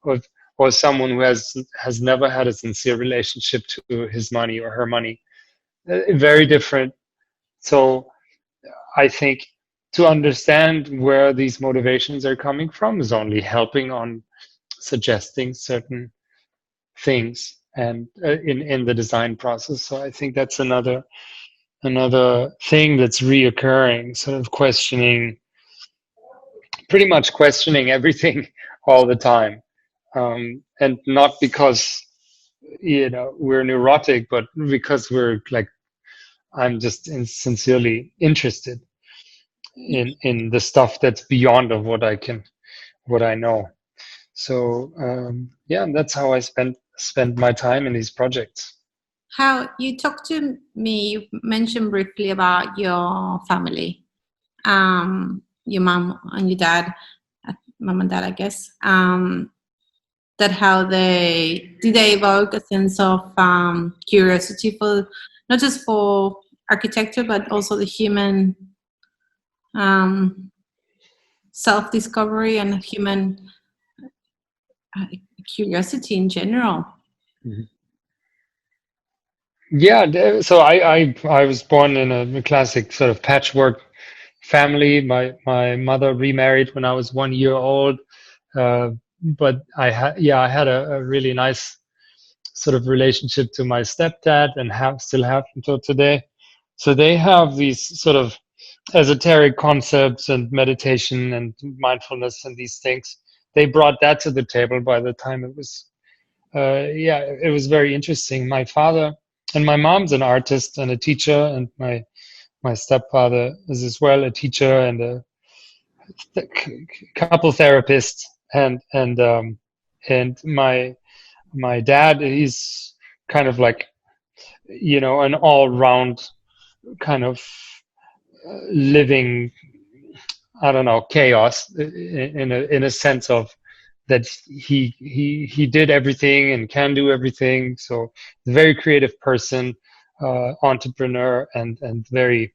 Speaker 2: Or, or someone who has never had a sincere relationship to his money or her money. Very different. So I think to understand where these motivations are coming from is only helping on suggesting certain things and in the design process. So I think that's another thing that's reoccurring, sort of pretty much questioning everything all the time, and not because we're neurotic, but because we're like, I'm just sincerely interested in the stuff that's beyond of what I know. So yeah, that's how I spend my time in these projects.
Speaker 1: How you talked to me, you mentioned briefly about your family, your mom and your dad, mom and dad, I guess. That how they evoke a sense of curiosity for not just for architecture but also the human self-discovery and human curiosity in general.
Speaker 2: Mhm. Yeah, so I was born in a classic sort of patchwork family. My mother remarried when I was 1 year old, but I had a really nice sort of relationship to my stepdad, and still have until today. So they have these sort of esoteric concepts and meditation and mindfulness and these things they brought that to the table by the time it was, it was very interesting. My father and my mom's an artist and a teacher, and my stepfather is as well a teacher and a couple therapists, and my dad, he's kind of like, an all-round kind of living, I don't know, chaos in a sense of that he did everything and can do everything. So a very creative person, entrepreneur, and very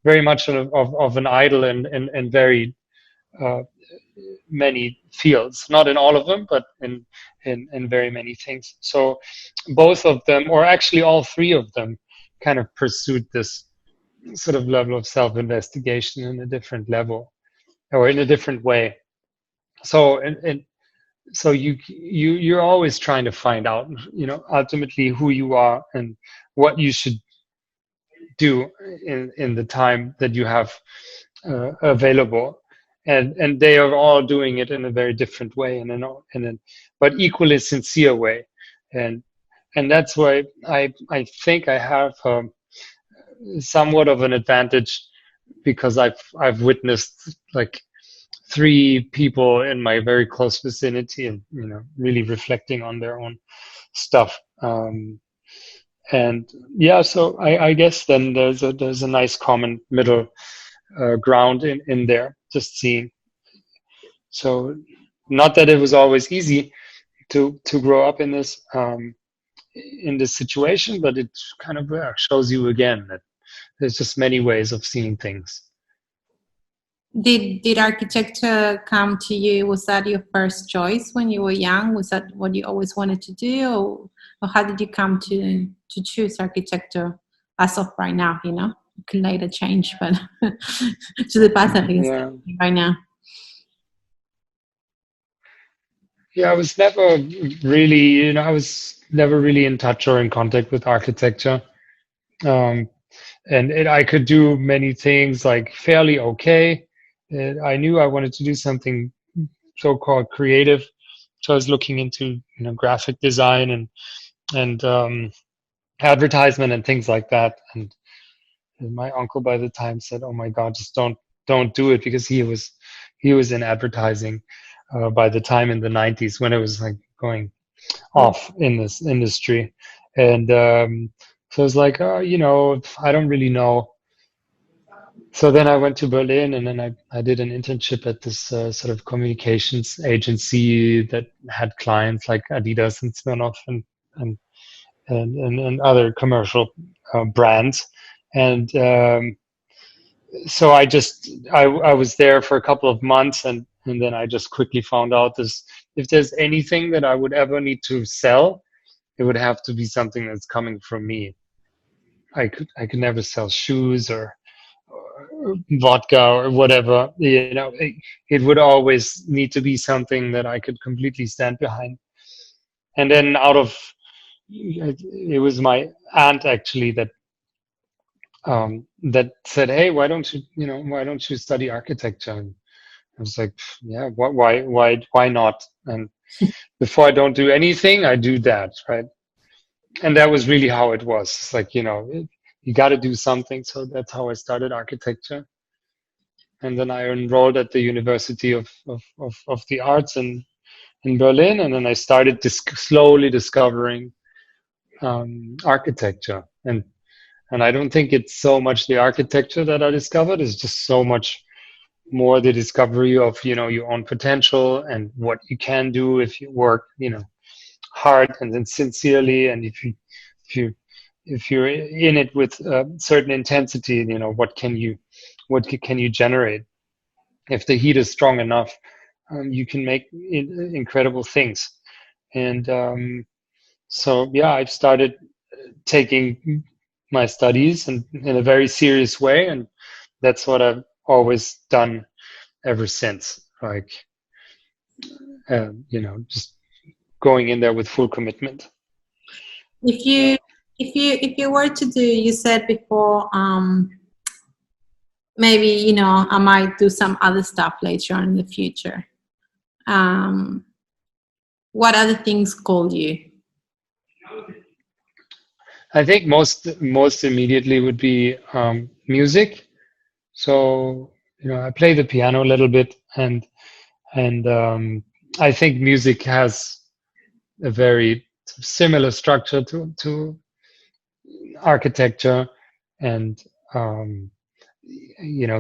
Speaker 2: very much of an idol and very uh, many fields, not in all of them, but in very many things. So both of them, or actually all three of them, kind of pursued this sort of level of self-investigation in a different level or in a different way. So and so you're always trying to find out, ultimately who you are and what you should do in the time that you have available, and they are all doing it in a very different way and but equally sincere way, and that's why I think I have somewhat of an advantage, because I've witnessed like three people in my very close vicinity, and really reflecting on their own stuff. And yeah, so I guess then there's a nice common middle ground in there, just seeing. So not that it was always easy to grow up in this situation, but it kind of shows you again that there's just many ways of seeing things.
Speaker 1: Did architecture come to you? Was that your first choice when you were young? Was that what you always wanted to do, or how did you come to choose architecture as of right now? It can later change, but to the path that is right now.
Speaker 2: Yeah, I was never really, in touch or in contact with architecture. And I could do many things like fairly okay. I knew I wanted to do something so-called creative. So I was looking into, graphic design and advertisement and things like that. And my uncle by the time said, "Oh my God, just don't do it," because he was in advertising by the time in the 90s when it was like going off in this industry. And so I was like, I don't really know. So then I went to Berlin, and then I did an internship at this sort of communications agency that had clients like Adidas and Smirnoff and other commercial brands. And so I was there for a couple of months, and then I just quickly found out this: if there's anything that I would ever need to sell, it would have to be something that's coming from me. I could never sell shoes or vodka or whatever. It would always need to be something that I could completely stand behind. And then it was my aunt actually that said, "Hey, why don't you study architecture?" And I was like, "Yeah, why not?" And before I don't do anything, I do that, right? And that was really how it was. It's like, you got to do something. So that's how I started architecture. And then I enrolled at the University of the Arts in Berlin, and then I started slowly discovering architecture. And I don't think it's so much the architecture that I discovered; it's just so much more the discovery of your own potential and what you can do if you work hard and then sincerely, and if you're in it with a certain intensity, what can you generate? If the heat is strong enough, you can make incredible things. And so yeah, I've started taking my studies in a very serious way, and that's what I've always done ever since. Like just going in there with full commitment.
Speaker 1: If you were to do, you said before, maybe I might do some other stuff later on in the future. Um, what other things call you?
Speaker 2: I think most immediately would be music. So I play the piano a little bit, and I think music has a very similar structure to architecture and um,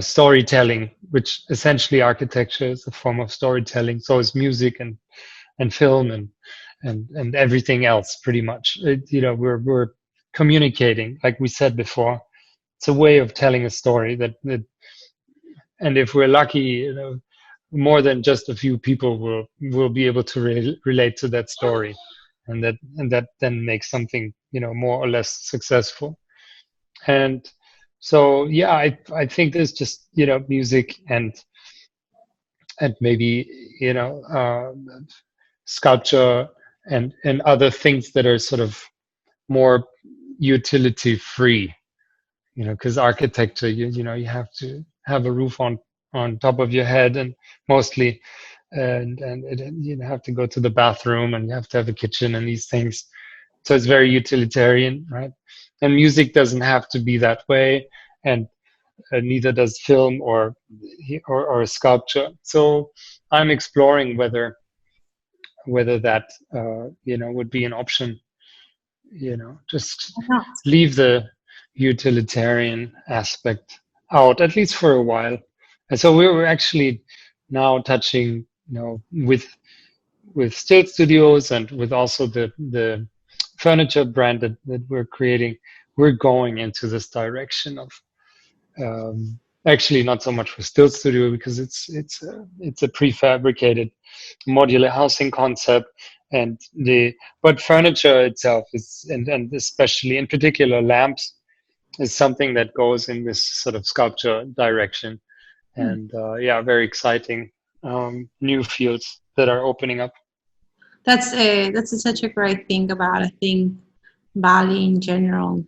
Speaker 2: storytelling, which essentially architecture is a form of storytelling. So is music and film and everything else. Pretty much, we're communicating, like we said before. It's a way of telling a story that and if we're lucky, more than just a few people will be able to relate to that story, and that then makes something more or less successful. And so yeah, I think there's just music and maybe sculpture and other things that are sort of more utility free, because architecture, you have to have a roof on top of your head, and mostly, and you have to go to the bathroom, and you have to have a kitchen and these things. So it's very utilitarian, right? And music doesn't have to be that way, and neither does film or sculpture. So I'm exploring whether that would be an option. Just
Speaker 1: Why not?
Speaker 2: leave the utilitarian aspect out, at least for a while. And so we were actually now touching, with Stilt Studios and with also the furniture brand that we're creating, we're going into this direction of actually not so much for Stilt Studio, because it's a prefabricated modular housing concept, but furniture itself is, and especially in particular lamps, is something that goes in this sort of sculpture direction. And yeah, very exciting new fields that are opening up.
Speaker 1: Such a great thing about, I think, Bali in general.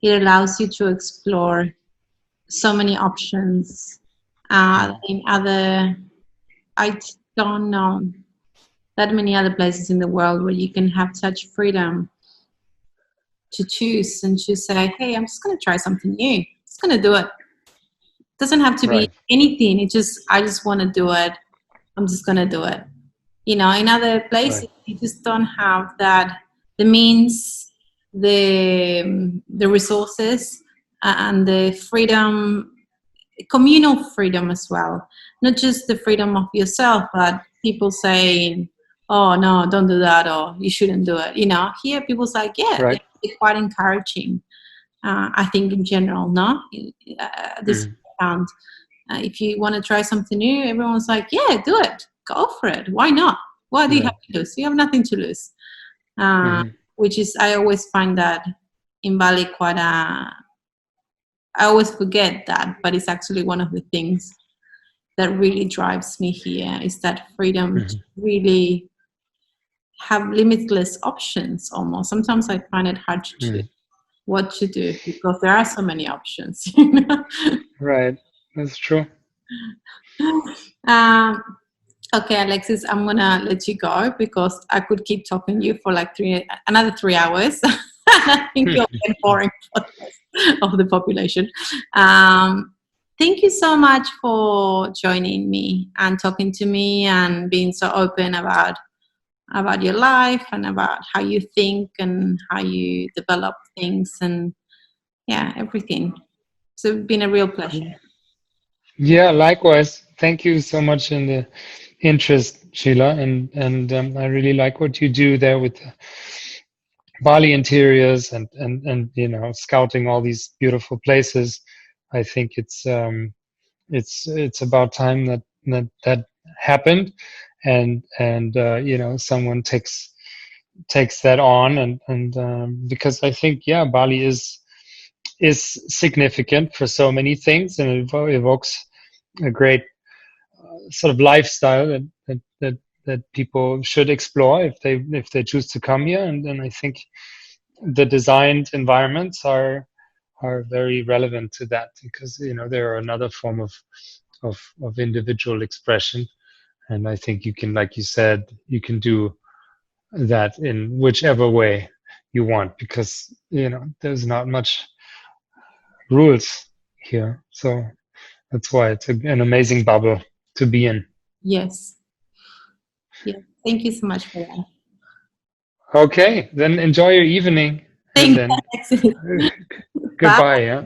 Speaker 1: It allows you to explore so many options. In other, I don't know that many other places in the world where you can have such freedom to choose and to say, hey, I'm just going to try something new. Just going to do it. Doesn't have to be
Speaker 2: Right.
Speaker 1: anything. I just want to do it. I'm just going to do it. In other places,
Speaker 2: Right.
Speaker 1: you just don't have that, the means, the resources, and the freedom, communal freedom as well. Not just the freedom of yourself, but people saying, oh, no, don't do that, or you shouldn't do it. Here people's like, yeah,
Speaker 2: Right.
Speaker 1: they're quite encouraging. I think in general, no? This
Speaker 2: Mm.
Speaker 1: found. If you want to try something new, everyone's like, yeah, do it. Go for it. Why not? What do you have
Speaker 2: Right.
Speaker 1: to lose? You have nothing to lose.
Speaker 2: Mm-hmm.
Speaker 1: Which is, I always find that in Bali quite a, I always forget that, but it's actually one of the things that really drives me here, is that freedom to
Speaker 2: Mm-hmm.
Speaker 1: really have limitless options almost. Sometimes I find it hard to choose
Speaker 2: Mm.
Speaker 1: what to do because there are so many options.
Speaker 2: Right. That's true.
Speaker 1: um, okay, Alexis, I'm gonna let you go because I could keep talking to you for like another 3 hours. I think you'll get boring for the rest of the population. Thank you so much for joining me and talking to me and being so open about your life and about how you think and how you develop things and everything. So it's been a real pleasure.
Speaker 2: Yeah, likewise. Thank you so much in the interest, Sheila, and I really like what you do there with the Bali Interiors and scouting all these beautiful places. I think it's about time that happened, and someone takes that on, and because I think, yeah, Bali is significant for so many things, and it evokes a great sort of lifestyle that people should explore if they choose to come here. And I think the designed environments are very relevant to that, because they're another form of individual expression, And I think you can, like you said, you can do that in whichever way you want, because there's not much rules here. So that's why it's an amazing bubble to be in.
Speaker 1: Yes. Yeah. Thank you so much for that.
Speaker 2: Okay, then enjoy your evening, and
Speaker 1: Thanks,
Speaker 2: then
Speaker 1: Alexis. Bye.
Speaker 2: goodbye. Yeah.